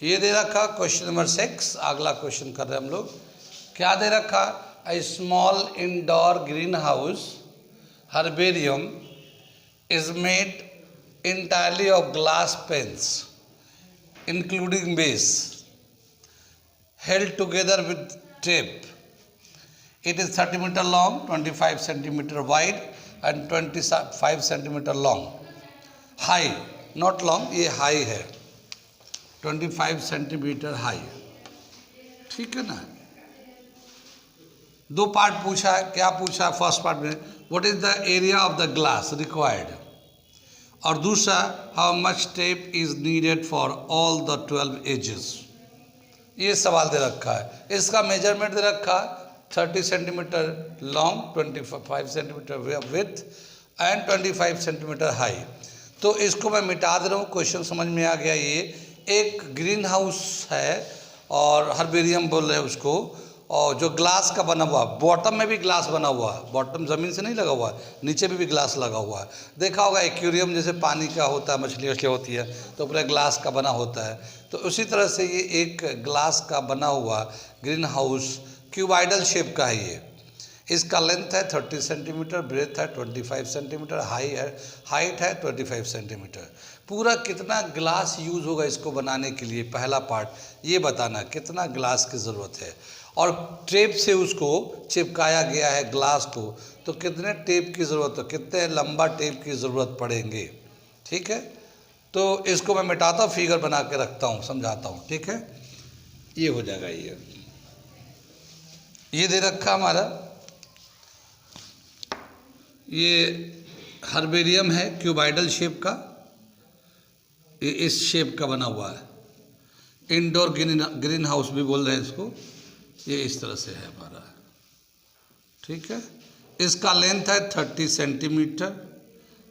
ये दे रखा question number 6। अगला क्वेश्चन कर रहे हैं हम लोग। क्या दे रखा? A small indoor green house herbarium is made entirely of glass pens including base held together with tape. It is 30 meter long, 25 centimeter wide and 25 centimeter long. High, not long, ये high है, 25 centimetre high. ठीक है ना। दो part पूछा है। क्या पूछा? फर्स्ट पार्ट में what is the area of the glass required, और दूसरा how much tape is needed for all the 12 edges. ये सवाल दे रखा है। इसका मेजरमेंट दे रखा है 30 centimetre long, 25 centimetre with and 25 centimetre high. तो इसको मैं मिटा दे रहा हूँ, क्वेश्चन समझ में आ गया। ये एक ग्रीन हाउस है और हर्बेरियम बोल रहे हैं उसको, और जो ग्लास का बना हुआ, बॉटम में भी ग्लास बना हुआ है, बॉटम ज़मीन से नहीं लगा हुआ है, नीचे भी ग्लास लगा हुआ है। देखा होगा एक्वेरियम जैसे पानी का होता है, मछली वछली होती है तो पूरा ग्लास का बना होता है, तो उसी तरह से ये एक ग्लास का बना हुआ ग्रीन हाउस क्यूबाइडल शेप का है। ये इसका लेंथ है 30 सेंटीमीटर, ब्रेथ है 25 सेंटीमीटर, हाइट है 25 सेंटीमीटर। पूरा कितना ग्लास यूज़ होगा इसको बनाने के लिए, पहला पार्ट ये बताना कितना ग्लास की ज़रूरत है, और टेप से उसको चिपकाया गया है ग्लास को, तो कितने टेप की ज़रूरत है, कितने लंबा टेप की ज़रूरत पड़ेंगे। ठीक है, तो इसको मैं मिटाता हूँ, फिगर बना के रखता हूँ, समझाता हूँ। ठीक है, ये हो जाएगा। ये दे रखा हमारा, ये हर्बेरियम है क्यूबाइडल शेप का, ये इस शेप का बना हुआ है। इंडोर ग्रीन हाउस भी बोल रहे हैं इसको। ये इस तरह से है हमारा। ठीक है, इसका लेंथ है 30 सेंटीमीटर,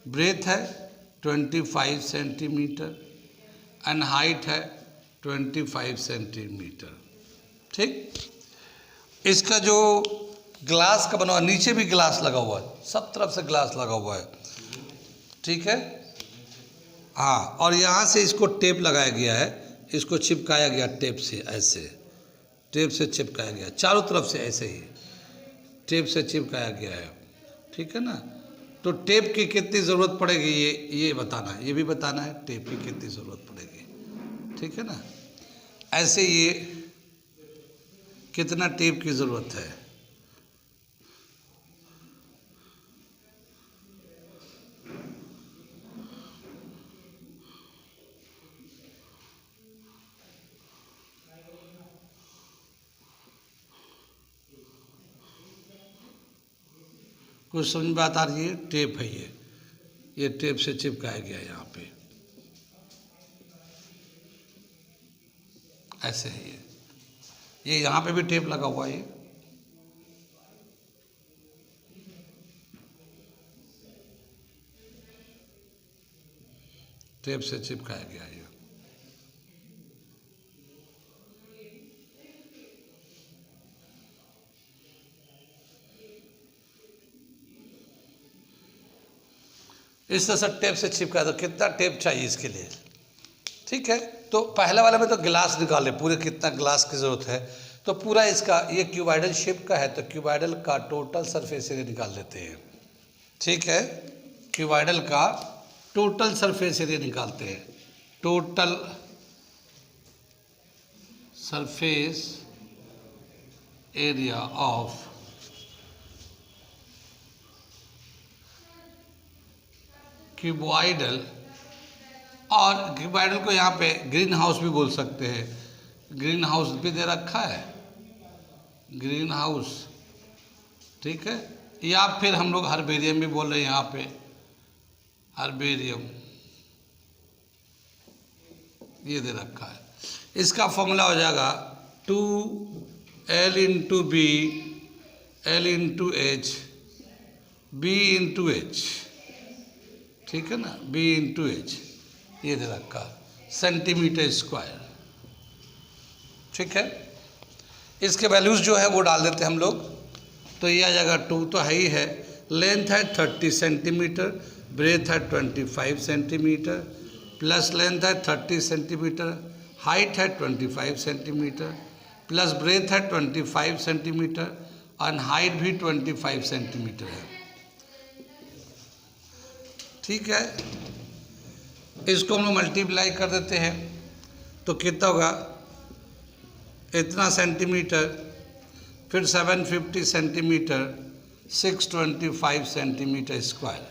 ब्रेथ है 25 सेंटीमीटर एंड हाइट है 25 सेंटीमीटर। ठीक, इसका जो ग्लास का बना हुआ, नीचे भी ग्लास लगा हुआ है, सब तरफ से ग्लास लगा हुआ है। ठीक है, हाँ, और यहाँ से इसको टेप लगाया गया है, इसको चिपकाया गया टेप से, ऐसे टेप से चिपकाया गया, चारों तरफ से ऐसे ही टेप से चिपकाया गया है। ठीक है ना। तो टेप की कितनी ज़रूरत पड़ेगी ये बताना है, ये भी बताना है टेप की कितनी ज़रूरत पड़ेगी। ठीक है ना। ऐसे ये कितना टेप की ज़रूरत है, कुछ समझ में आता रही है। टेप है ये टेप से चिपकाया गया यहाँ पे, ऐसे है ये यहाँ पे भी टेप लगा हुआ है, टेप से चिपकाया गया है। इस तरह से टेप से चिपका, तो कितना टेप चाहिए इसके लिए। ठीक है, तो पहले वाले में तो गिलास निकाले पूरे, कितना ग्लास की ज़रूरत है। तो पूरा इसका, ये क्यूबाइडल शेप का है तो क्यूबाइडल का टोटल सरफेस एरिया निकाल लेते हैं। ठीक है, क्यूबाइडल का टोटल सरफेस एरिया निकालते हैं। Total surface area of cuboidal, और क्यूबॉइडल को यहाँ पे ग्रीन हाउस भी बोल सकते हैं, ग्रीन हाउस भी दे रखा है, ग्रीन हाउस। ठीक है, या फिर हम लोग हर्बेरियम भी बोल रहे हैं यहाँ पे, हर्बेरियम ये दे रखा है। इसका फॉर्मूला हो जाएगा 2L into b, L into h, b into h. ठीक है ना, B इंटू एच ये दे रखा, सेंटीमीटर स्क्वायर। ठीक है, इसके वैल्यूज़ जो है वो डाल देते हैं हम लोग, तो ये आ जाएगा 2 तो है ही है, लेंथ है 30 सेंटीमीटर, ब्रेथ है 25 सेंटीमीटर, प्लस लेंथ है 30 सेंटीमीटर, हाइट है 25 सेंटीमीटर प्लस ब्रेथ है 25 सेंटीमीटर और हाइट भी 25 सेंटीमीटर है। ठीक है, इसको हम लोग मल्टीप्लाई कर देते हैं तो कितना होगा, इतना सेंटीमीटर, फिर 750 सेंटीमीटर, 625 सेंटीमीटर स्क्वायर,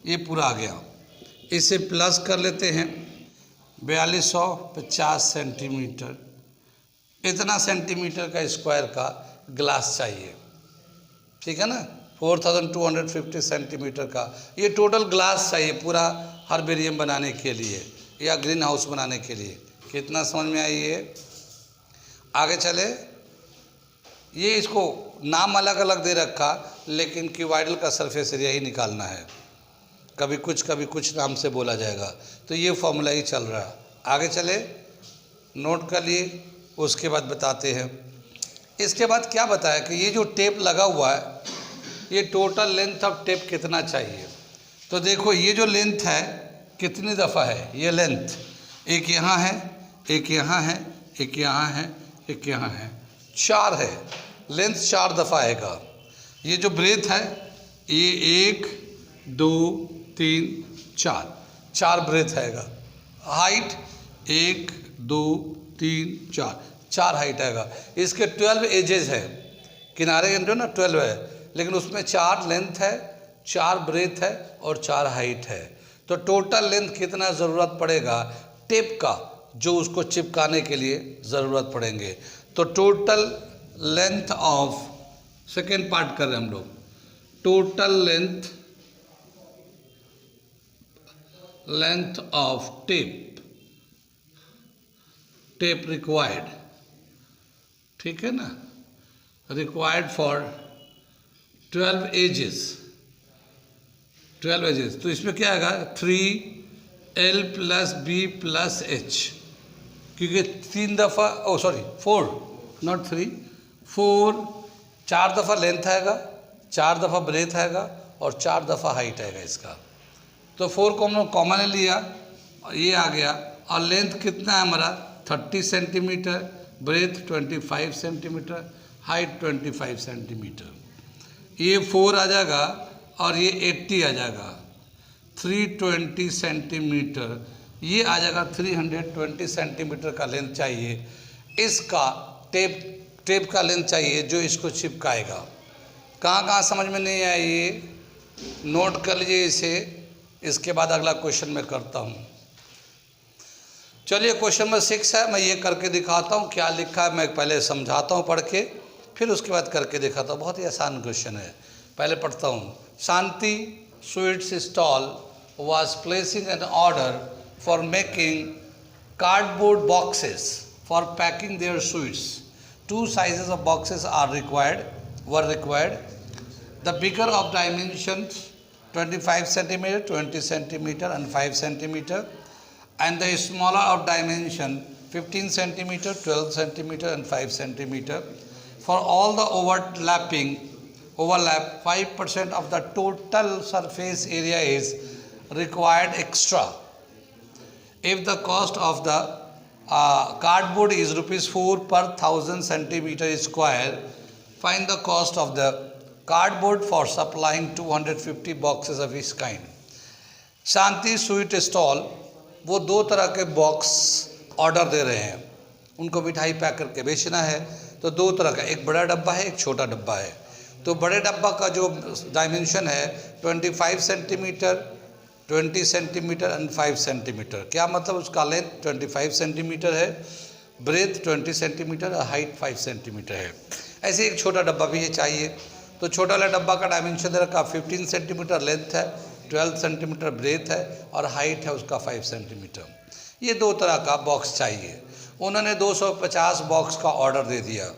ये पूरा आ गया। इसे प्लस कर लेते हैं, 4250 सेंटीमीटर, इतना सेंटीमीटर का स्क्वायर का ग्लास चाहिए। ठीक है ना, 4250 सेंटीमीटर का ये टोटल ग्लास चाहिए पूरा हर्बेरियम बनाने के लिए या ग्रीन हाउस बनाने के लिए। कितना समझ में आई ये? आगे चले, ये इसको नाम अलग अलग दे रखा, लेकिन क्यूबॉइडल का सरफेस एरिया ही निकालना है, कभी कुछ नाम से बोला जाएगा। तो ये फॉर्मूला ही चल रहा है। आगे चले, नोट कर लिए, उसके बाद बताते हैं। इसके बाद क्या बताया कि ये जो टेप लगा हुआ है, ये टोटल लेंथ ऑफ टेप कितना चाहिए। तो देखो ये जो लेंथ है कितनी दफ़ा है, ये लेंथ एक यहाँ है, एक यहाँ है, एक यहाँ है, एक यहाँ है, 4 है, लेंथ 4 दफ़ा आएगा। ये जो ब्रेथ है ये 1 2 3 4 ब्रेथ आएगा। हाइट 1 2 3 4 हाइट आएगा। इसके 12 एजेस है, किनारे जो ना 12 है, लेकिन उसमें 4 लेंथ है, 4 ब्रेथ है और 4 हाइट है। तो टोटल लेंथ कितना ज़रूरत पड़ेगा टेप का, जो उसको चिपकाने के लिए ज़रूरत पड़ेंगे। तो total length of, second part कर रहे हैं हम लोग, total length of tape required, ठीक है ना, रिक्वायर्ड फॉर 12 एजेस। तो इसमें क्या आएगा, 3L + B + H, क्योंकि 3 दफ़ा, 4 नॉट 3, 4 दफ़ा लेंथ आएगा, 4 दफ़ा ब्रेथ आएगा और 4 दफ़ा हाइट आएगा इसका। तो 4 को हम लोग कॉमन लिया, ये आ गया। और लेंथ कितना है हमारा, 30 centimetre, breadth 25 centimetre, height 25 centimetre. ये 4 आ जाएगा और ये 80 आ जाएगा, 320 सेंटीमीटर, ये आ जाएगा 320 सेंटीमीटर का लेंथ चाहिए। इसका टेप का लेंथ चाहिए जो इसको चिपकाएगा। कहाँ समझ में नहीं आया ये नोट कर लीजिए इसे। इसके बाद अगला क्वेश्चन मैं करता हूँ। चलिए क्वेश्चन नंबर 6 है, मैं ये करके दिखाता हूँ क्या लिखा है। मैं पहले समझाता हूँ पढ़ के, फिर उसके बाद करके दिखाता हूँ। बहुत ही आसान क्वेश्चन है, पहले पढ़ता हूँ। Shanti sweets stall was placing an order for making cardboard boxes for packing their sweets. 2 sizes of boxes were required. The bigger of dimensions 25 centimeter, 20 centimeter and 5 centimeter, and the smaller of dimension 15 centimeter, 12 centimeter and 5 centimeter. For all the overlap 5% of the total surface area is required extra. If the cost of the cardboard is ₹4 per 1000 centimeter square, find the cost of the cardboard for supplying 250 boxes of each kind. Shanti sweet stall वो 2 तरह के box order दे रहे हैं, उनको मिठाई pack करके बेचना है। तो 2 तरह का, एक बड़ा डब्बा है, एक छोटा डब्बा है। तो बड़े डब्बा का जो डायमेंशन है 25 सेंटीमीटर, 20 सेंटीमीटर एंड 5 सेंटीमीटर। क्या मतलब, उसका लेंथ 25 सेंटीमीटर है, ब्रेथ 20 सेंटीमीटर और हाइट 5 सेंटीमीटर है। ऐसे एक छोटा डब्बा भी ये चाहिए। तो छोटा वाला डब्बा का डायमेंशन दे रखा 15 सेंटीमीटर लेंथ है, 12 सेंटीमीटर ब्रेथ है और हाइट है उसका 5 सेंटीमीटर। ये 2 तरह का बॉक्स चाहिए। उन्होंने 250 बॉक्स का ऑर्डर दे दिया।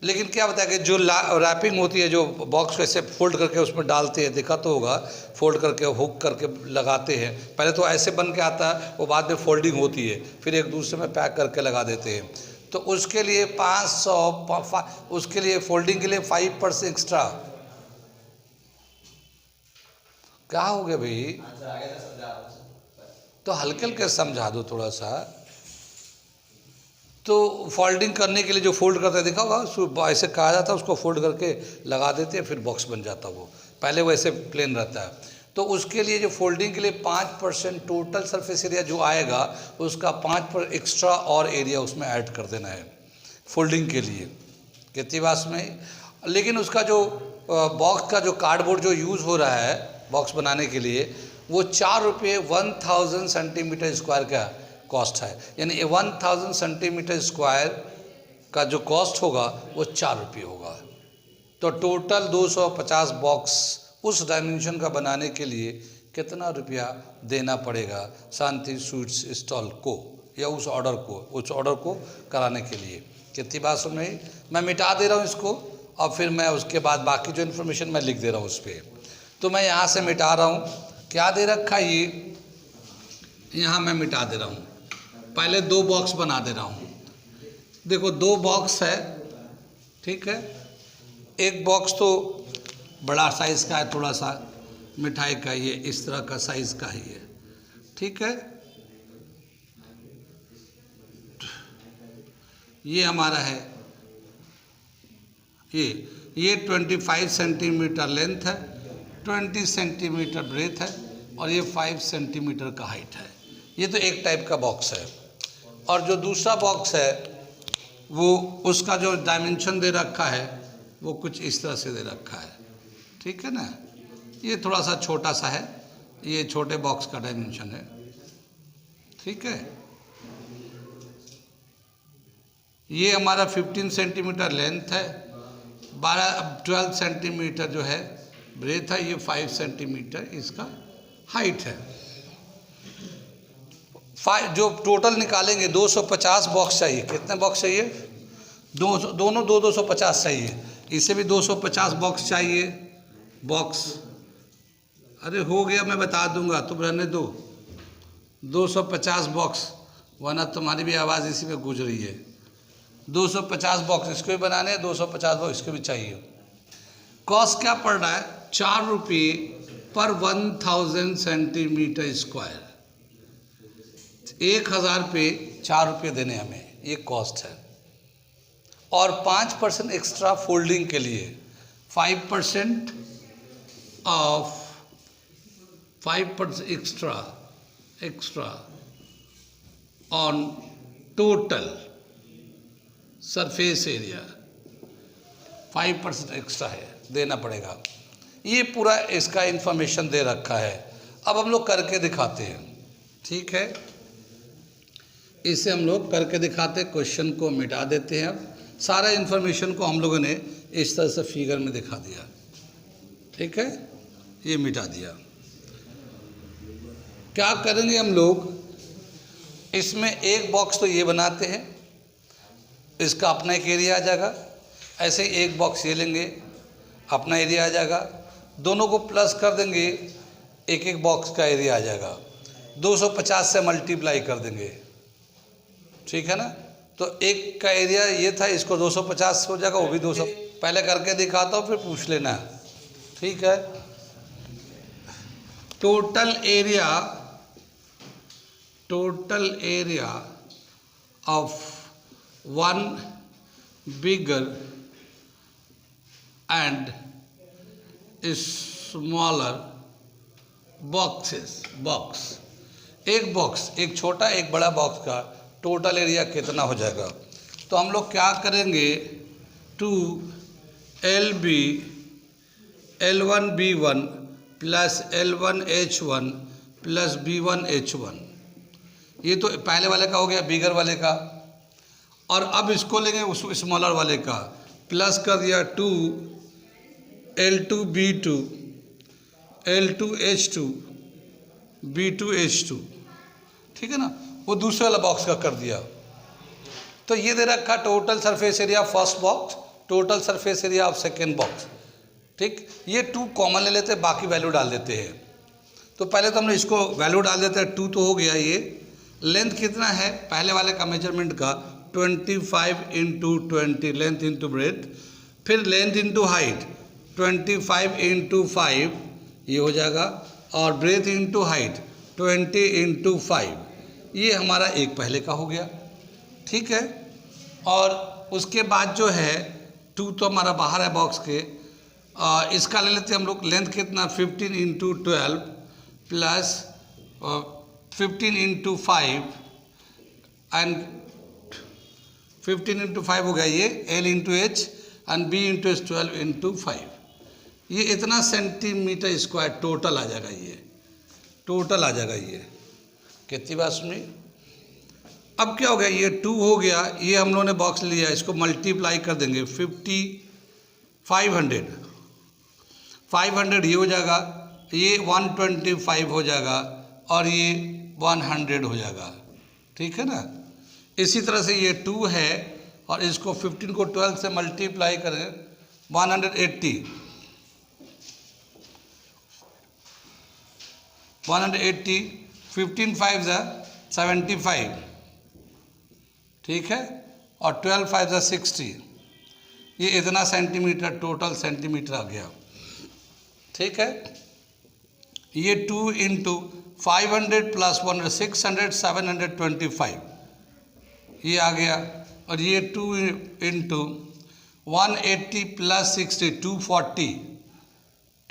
लेकिन क्या बताया कि जो रैपिंग होती है, जो बॉक्स को ऐसे फोल्ड करके उसमें डालते हैं, देखा तो होगा, फोल्ड करके हुक करके लगाते हैं। पहले तो ऐसे बन के आता है, वो बाद में फोल्डिंग होती है, फिर एक दूसरे में पैक करके लगा देते हैं। तो उसके लिए 500, उसके लिए फोल्डिंग के लिए 5% एक्स्ट्रा। क्या हो गया भाई? तो हल्के हल्के समझा दो थोड़ा सा। तो फोल्डिंग करने के लिए जो फोल्ड करते देखा होगा, ऐसे कहा जाता है, उसको फोल्ड करके लगा देते हैं, फिर बॉक्स बन जाता है। वो पहले वैसे प्लेन रहता है। तो उसके लिए जो फोल्डिंग के लिए 5% टोटल सरफेस एरिया जो आएगा, उसका 5% एक्स्ट्रा और एरिया उसमें ऐड कर देना है फोल्डिंग के लिए। कितनी बात में। लेकिन उसका जो बॉक्स का जो कार्डबोर्ड जो यूज़ हो रहा है बॉक्स बनाने के लिए, वो 4 रुपये 1000 सेंटीमीटर स्क्वायर का कॉस्ट है। यानी 1000 सेंटीमीटर स्क्वायर का जो कॉस्ट होगा वो 4 रुपये होगा। तो टोटल 250 बॉक्स उस डायमेंशन का बनाने के लिए कितना रुपया देना पड़ेगा शांति स्वीट्स स्टॉल को, या उस ऑर्डर को कराने के लिए। कितनी बात सुन रही। मैं मिटा दे रहा हूँ इसको, और फिर मैं उसके बाद बाकी जो इन्फॉर्मेशन मैं लिख दे रहा हूँ उस पर। तो मैं यहाँ से मिटा रहा हूँ, क्या दे रखा ये, यहाँ मैं मिटा दे रहा हूँ। पहले 2 बॉक्स बना दे रहा हूँ। देखो 2 बॉक्स है, ठीक है। एक बॉक्स तो बड़ा साइज़ का है, थोड़ा सा मिठाई का, ये इस तरह का साइज़ का ही है, ठीक है। ये हमारा है, ये 25 सेंटीमीटर लेंथ है, 20 सेंटीमीटर ब्रेथ है, और ये 5 सेंटीमीटर का हाइट है। ये तो एक टाइप का बॉक्स है। और जो दूसरा बॉक्स है वो उसका जो डायमेंशन दे रखा है वो कुछ इस तरह से दे रखा है, ठीक है ना। ये थोड़ा सा छोटा सा है, ये छोटे बॉक्स का डायमेंशन है, ठीक है। ये हमारा 15 सेंटीमीटर लेंथ है, 12 सेंटीमीटर जो है ब्रेथ है, ये 5 सेंटीमीटर इसका हाइट है। जो टोटल निकालेंगे 250 बॉक्स चाहिए। कितने बॉक्स चाहिए? दोनों 250 चाहिए। इसे भी 250 बॉक्स चाहिए। बॉक्स अरे हो गया, मैं बता दूंगा, तुम रहने दो। 250 बॉक्स, वरना तुम्हारी भी आवाज़ इसी में गूंज रही है। 250 बॉक्स इसको भी बनाने हैं, 250 बॉक्स इसको भी चाहिए। कॉस्ट क्या पड़ रहा है? 4 रुपये पर 1000 सेंटीमीटर स्क्वायर। 1000 पे 4 रुपये देने हमें, ये कॉस्ट है। और 5% एक्स्ट्रा फोल्डिंग के लिए, 5% of 5% extra on total surface area, 5% extra है, देना पड़ेगा। ये पूरा इसका इंफॉर्मेशन दे रखा है। अब हम लोग करके दिखाते हैं, ठीक है। इसे हम लोग करके दिखाते, क्वेश्चन को मिटा देते हैं। अब सारा इन्फॉर्मेशन को हम लोगों ने इस तरह से फिगर में दिखा दिया, ठीक है। ये मिटा दिया। क्या करेंगे हम लोग, इसमें एक बॉक्स तो ये बनाते हैं, इसका अपना एक एरिया आ जाएगा। ऐसे ही एक बॉक्स ये लेंगे, अपना एरिया आ जाएगा। दोनों को प्लस कर देंगे, एक एक बॉक्स का एरिया आ जाएगा। 250 से मल्टीप्लाई कर देंगे, ठीक है ना। तो एक का एरिया ये था, इसको 250 हो जाएगा, वो भी 200। पहले करके दिखाता हूँ, फिर पूछ लेना, ठीक है। Total area of one bigger and smaller box, एक छोटा एक बड़ा बॉक्स का टोटल एरिया कितना हो जाएगा। तो हम लोग क्या करेंगे, 2LB L1B1 plus L1H1 plus B1H1, ये तो पहले वाले का हो गया, बिगर वाले का। और अब इसको लेंगे उस स्मॉलर वाले का, प्लस कर दिया 2L2B2 L2H2 B2H2, ठीक है ना। वो दूसरे वाला बॉक्स का कर दिया। तो ये दे रखा total surface area first box, total surface area of second box, ठीक। ये 2 कॉमन ले लेते हैं, बाकी वैल्यू डाल देते हैं। तो पहले तो हमने इसको वैल्यू डाल देते हैं, 2 तो हो गया। ये लेंथ कितना है पहले वाले का मेजरमेंट का, 25 × 20 लेंथ इंटू ब्रेथ, फिर लेंथ इंटू हाइट 25 × 5 ये हो जाएगा, और ब्रेथ इंटू हाइट 20 × 5, ये हमारा एक पहले का हो गया, ठीक है। और उसके बाद जो है 2 तो हमारा बाहर है बॉक्स के, इसका ले लेते हैं हम लोग। लेंथ कितना 15 into 12 plus 15 into 5 and 15 into 5 हो गया ये L into H and B into H 12 into 5। ये इतना सेंटीमीटर स्क्वायर टोटल आ जाएगा, ये टोटल आ जाएगा। ये कितनी बात सुनी। अब क्या हो गया, ये 2 हो गया, ये हम लोगों ने बॉक्स लिया, इसको मल्टीप्लाई कर देंगे 500 ये हो जाएगा, ये 125 हो जाएगा और ये 100 हो जाएगा, ठीक है ना। इसी तरह से ये 2 है और इसको 15 को 12 से मल्टीप्लाई करें 180 15 5 75, ठीक है, और 12 5 60। ये इतना सेंटीमीटर टोटल सेंटीमीटर आ गया, ठीक है। ये 2 इंटू 500 प्लस 100 600 725 ये आ गया, और ये 2 इंटू 180 प्लस 60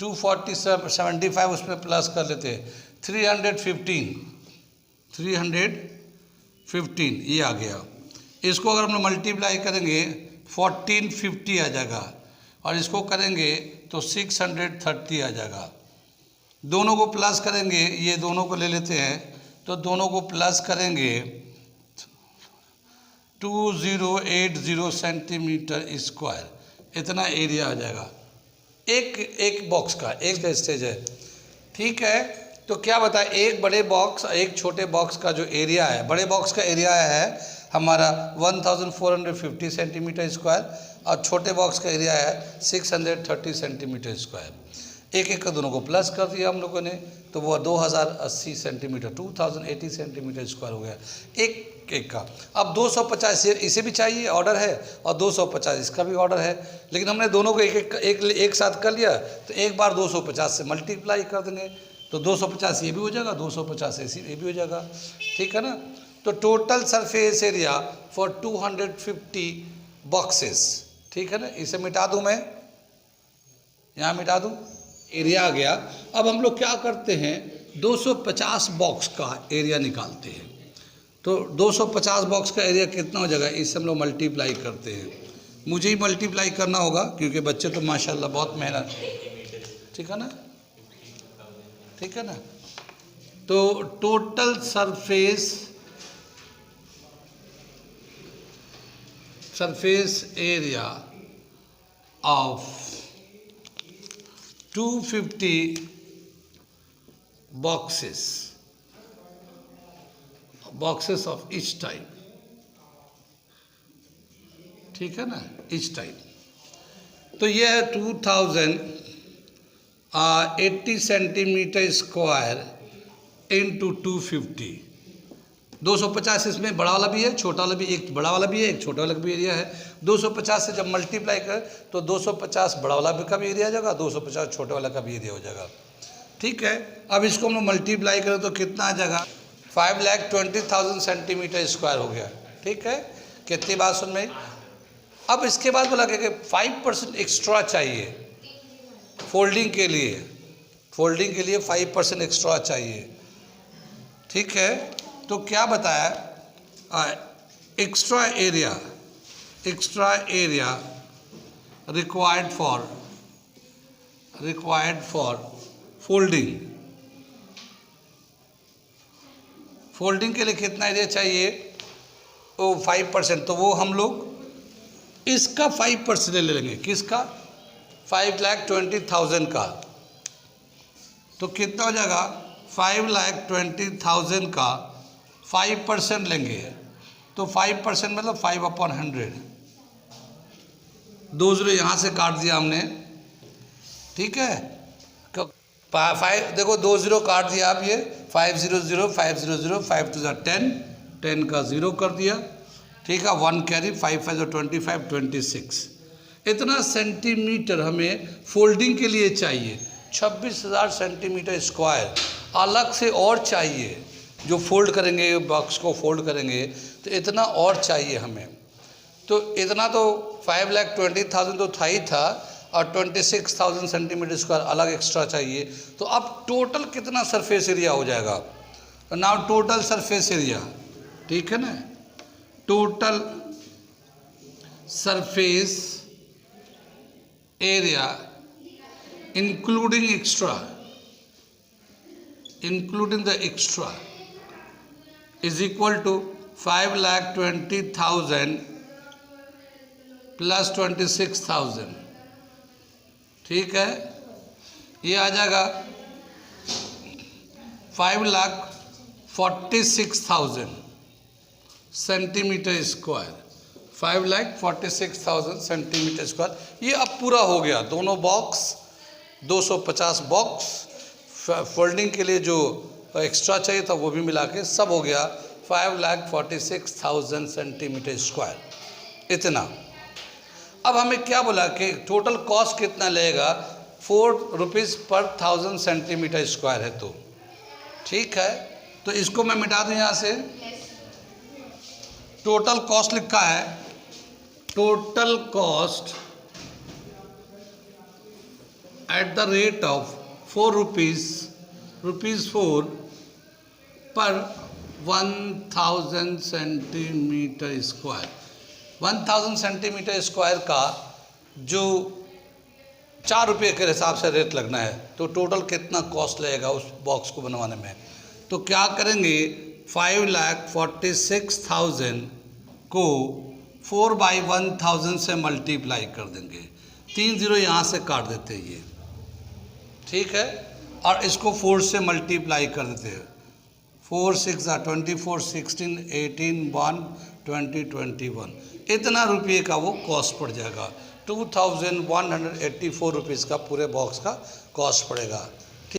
240 75 उसमें प्लस कर लेते हैं 315 ये आ गया। इसको अगर हम लोग मल्टीप्लाई करेंगे 1450 आ जाएगा और इसको करेंगे तो 630 आ जाएगा। दोनों को प्लस करेंगे, ये दोनों को ले लेते हैं तो दोनों को प्लस करेंगे 2080 सेंटीमीटर स्क्वायर, इतना एरिया आ जाएगा एक बॉक्स का, एक स्टेज है, ठीक है। तो क्या बताए, एक बड़े बॉक्स एक छोटे बॉक्स का जो एरिया है, बड़े बॉक्स का एरिया है हमारा 1450 सेंटीमीटर स्क्वायर और छोटे बॉक्स का एरिया है 630 सेंटीमीटर स्क्वायर। एक का दोनों को प्लस कर दिया हम लोगों ने तो वो 2080 सेंटीमीटर 2080 सेंटीमीटर स्क्वायर हो गया एक का। अब 250 इसे भी चाहिए, ऑर्डर है, और 250 इसका भी ऑर्डर है, लेकिन हमने दोनों को एक साथ कर लिया तो एक बार 250 से मल्टीप्लाई कर देंगे तो 250 ये भी हो जाएगा, 250 ये भी हो जाएगा, ठीक है ना। तो total surface area for 250 boxes, ठीक है ना। इसे मिटा दूं मैं, यहाँ मिटा दूं, एरिया आ गया। अब हम लोग क्या करते हैं 250 बॉक्स का एरिया निकालते हैं। तो 250 बॉक्स का एरिया कितना हो जाएगा, इससे हम लोग मल्टीप्लाई करते हैं। मुझे ही मल्टीप्लाई करना होगा क्योंकि बच्चे तो माशाल्लाह बहुत मेहनत, ठीक है ना, ठीक है ना। तो total surface area of 250 boxes of each type, ठीक है ना, each type। तो ये है 2080 सेंटीमीटर स्क्वायर इंटू 250। 250 इसमें बड़ा वाला भी है, छोटा वाला भी, एक बड़ा वाला भी है, एक छोटा वाला भी एरिया है। 250 से जब मल्टीप्लाई करें तो 250 बड़ा वाला का भी एरिया आ जाएगा, 250 छोटे वाला का भी एरिया हो जाएगा, ठीक है। अब इसको हम मल्टीप्लाई करें तो कितना आ जाएगा 5,20,000 सेंटीमीटर स्क्वायर हो गया, ठीक है। कितनी बात सुन में। अब इसके बाद बोला कि 5% एक्स्ट्रा चाहिए फोल्डिंग के लिए 5% एक्स्ट्रा चाहिए, ठीक है। तो क्या बताया, extra area required for folding के लिए कितना एरिया चाहिए, वो 5%। तो वो हम लोग इसका 5% ले लेंगे, किसका 5,20,000 का। तो कितना हो जाएगा 5,20,000 का 5% लेंगे तो 5% मतलब 5/100। 2 0 यहाँ से काट दिया हमने, ठीक है। 5 देखो 2 0 काट दिया। अब ये 500 500 5 2 10 का 0 कर दिया, ठीक है। 1 कैरी 5 5 25 26। इतना सेंटीमीटर हमें फोल्डिंग के लिए चाहिए। 26,000 सेंटीमीटर स्क्वायर अलग से और चाहिए, जो फोल्ड करेंगे बॉक्स को फोल्ड करेंगे तो इतना और चाहिए हमें, तो इतना तो 5,20,000 तो था ही था, और 26,000 सेंटीमीटर स्क्वायर अलग एक्स्ट्रा चाहिए। तो अब टोटल कितना सरफेस एरिया हो जाएगा? तो नाउ टोटल सरफेस एरिया, ठीक है ना, total surface area including the extra is equal to 5,20,000 plus 26,000, ठीक है। ये आ जाएगा 5,46,000 सेंटीमीटर स्क्वायर, 5,46,000 सेंटीमीटर स्क्वायर। ये अब पूरा हो गया, दोनों बॉक्स 250 बॉक्स, फोल्डिंग के लिए जो एक्स्ट्रा चाहिए था वो भी मिला के सब हो गया 5,46,000 सेंटीमीटर स्क्वायर, इतना। अब हमें क्या बोला कि टोटल कॉस्ट कितना लगेगा? 4 रुपीज़ पर 1000 सेंटीमीटर स्क्वायर है, तो ठीक है। तो इसको मैं मिटा दूं यहाँ से। टोटल कॉस्ट लिखा है, total cost at the rate of 4 rupees 4 पर 1000 सेंटीमीटर स्क्वायर। 1000 सेंटीमीटर स्क्वायर का जो 4 रुपये के हिसाब से रेट लगना है, तो टोटल कितना कॉस्ट लगेगा उस बॉक्स को बनवाने में? तो क्या करेंगे, 5,46,000 को 4/1000 से मल्टीप्लाई कर देंगे, 3 जीरो यहाँ से काट देते हैं ये, ठीक है, और इसको 4 से मल्टीप्लाई कर देते हैं। 4 6 24, 16 18 1 20 21, इतना रुपये का वो कॉस्ट पड़ जाएगा। 2,184 रुपीज़ का पूरे बॉक्स का कॉस्ट पड़ेगा।